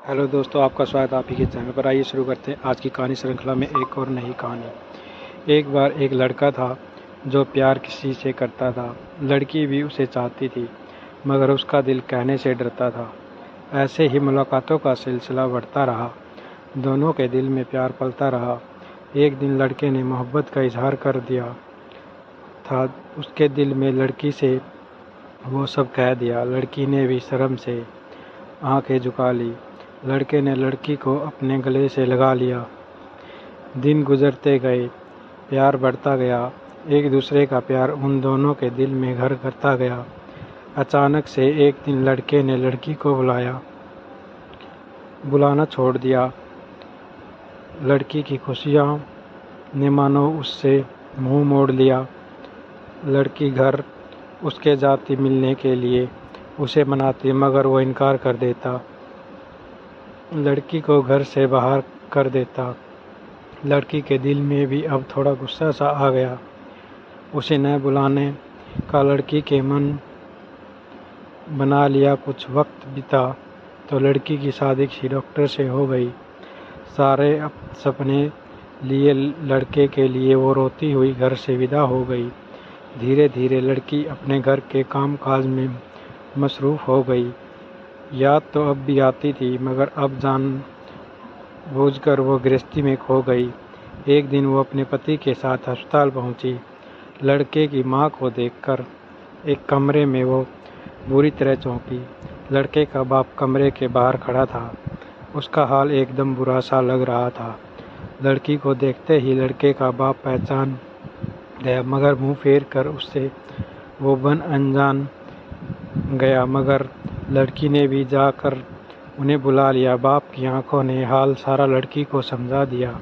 Hello दोस्तों, आपका स्वागत है आप ही के चैनल पर। आइए शुरू करते हैं आज की कहानी श्रृंखला में एक और नई कहानी। एक बार एक लड़का था जो प्यार किसी से करता था। लड़की भी उसे चाहती थी, मगर उसका दिल कहने से डरता था। ऐसे ही मुलाकातों का सिलसिला बढ़ता रहा। दोनों के दिल में प्यार पलता रहा। एक दिन लड़के ने मोहब्बत का इजहार कर दिया था। उसके दिल में लड़की से वो सब कह दिया। लड़की ने भी शर्म से आंखें झुका ली। लड़के ने लड़की को अपने गले से लगा लिया। दिन गुजरते गए, प्यार बढ़ता गया। एक दूसरे का प्यार उन दोनों के दिल में घर करता गया। अचानक से एक दिन लड़के ने लड़की को बुलाना छोड़ दिया। लड़की की खुशियाँ ने मानो उससे मुंह मोड़ लिया। लड़की घर उसके जाती मिलने के लिए उसे मनाती, मगर वो इनकार कर देता। लड़की को घर से बाहर कर देता। लड़की के दिल में भी अब थोड़ा गुस्सा सा आ गया। उसे न बुलाने का लड़की के मन बना लिया। कुछ वक्त बीता तो लड़की की शादी किसी डॉक्टर से हो गई। सारे सपने लिए लड़के के लिए वो रोती हुई घर से विदा हो गई। धीरे धीरे लड़की अपने घर के काम काज में मसरूफ़ हो गई। याद तो अब भी आती थी, मगर अब जानबूझकर वो गृहस्थी में खो गई। एक दिन वो अपने पति के साथ अस्पताल पहुंची। लड़के की मां को देखकर एक कमरे में वो बुरी तरह चौंकी। लड़के का बाप कमरे के बाहर खड़ा था। उसका हाल एकदम बुरा सा लग रहा था। लड़की को देखते ही लड़के का बाप पहचान गया, मगर मुंह फेर कर उससे वो बन अनजान गया। मगर लड़की ने भी जाकर उन्हें बुला लिया। बाप की आंखों ने हाल सारा लड़की को समझा दिया।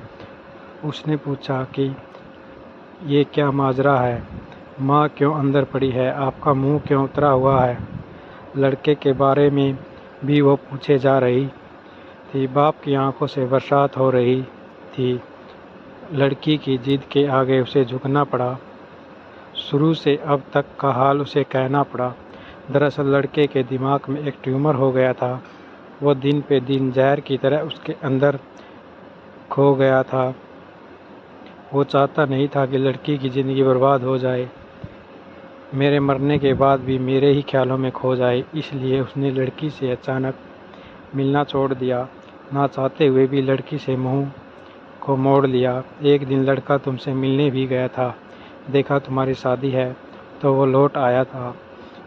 उसने पूछा कि ये क्या माजरा है? माँ क्यों अंदर पड़ी है? आपका मुंह क्यों उतरा हुआ है? लड़के के बारे में भी वो पूछे जा रही थी। बाप की आंखों से बरसात हो रही थी। लड़की की जिद के आगे उसे झुकना पड़ा। शुरू से अब तक का हाल उसे कहना पड़ा। दरअसल लड़के के दिमाग में एक ट्यूमर हो गया था। वो दिन पे दिन जहर की तरह उसके अंदर खो गया था। वो चाहता नहीं था कि लड़की की ज़िंदगी बर्बाद हो जाए, मेरे मरने के बाद भी मेरे ही ख्यालों में खो जाए। इसलिए उसने लड़की से अचानक मिलना छोड़ दिया। ना चाहते हुए भी लड़की से मुंह को मोड़ लिया। एक दिन लड़का तुमसे मिलने भी गया था। देखा तुम्हारी शादी है तो वो लौट आया था।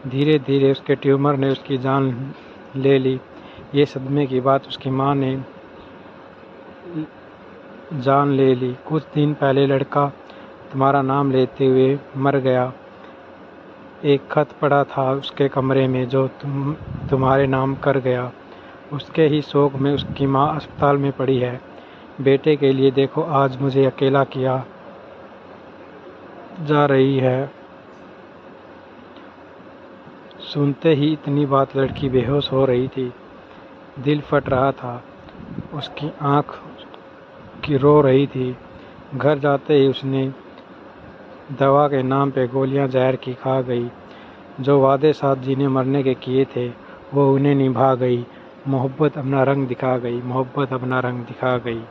धीरे धीरे उसके ट्यूमर ने उसकी जान ले ली। ये सदमे की बात उसकी माँ ने जान ले ली। कुछ दिन पहले लड़का तुम्हारा नाम लेते हुए मर गया। एक खत पड़ा था उसके कमरे में जो तुम्हारे नाम कर गया। उसके ही शोक में उसकी माँ अस्पताल में पड़ी है। बेटे के लिए देखो आज मुझे अकेला किया जा रही है। सुनते ही इतनी बात लड़की बेहोश हो रही थी। दिल फट रहा था। उसकी आँख की रो रही थी। घर जाते ही उसने दवा के नाम पे गोलियां जहर की खा गई। जो वादे साथ जीने मरने के किए थे वो उन्हें निभा गई। मोहब्बत अपना रंग दिखा गई। मोहब्बत अपना रंग दिखा गई।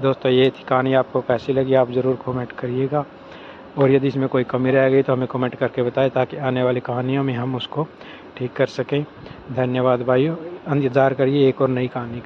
दोस्तों, ये थी कहानी। आपको कैसी लगी आप ज़रूर कमेंट करिएगा, और यदि इसमें कोई कमी रह गई तो हमें कमेंट करके बताएं, ताकि आने वाली कहानियों में हम उसको ठीक कर सकें। धन्यवाद भाइयों। इंतज़ार करिए एक और नई कहानी का।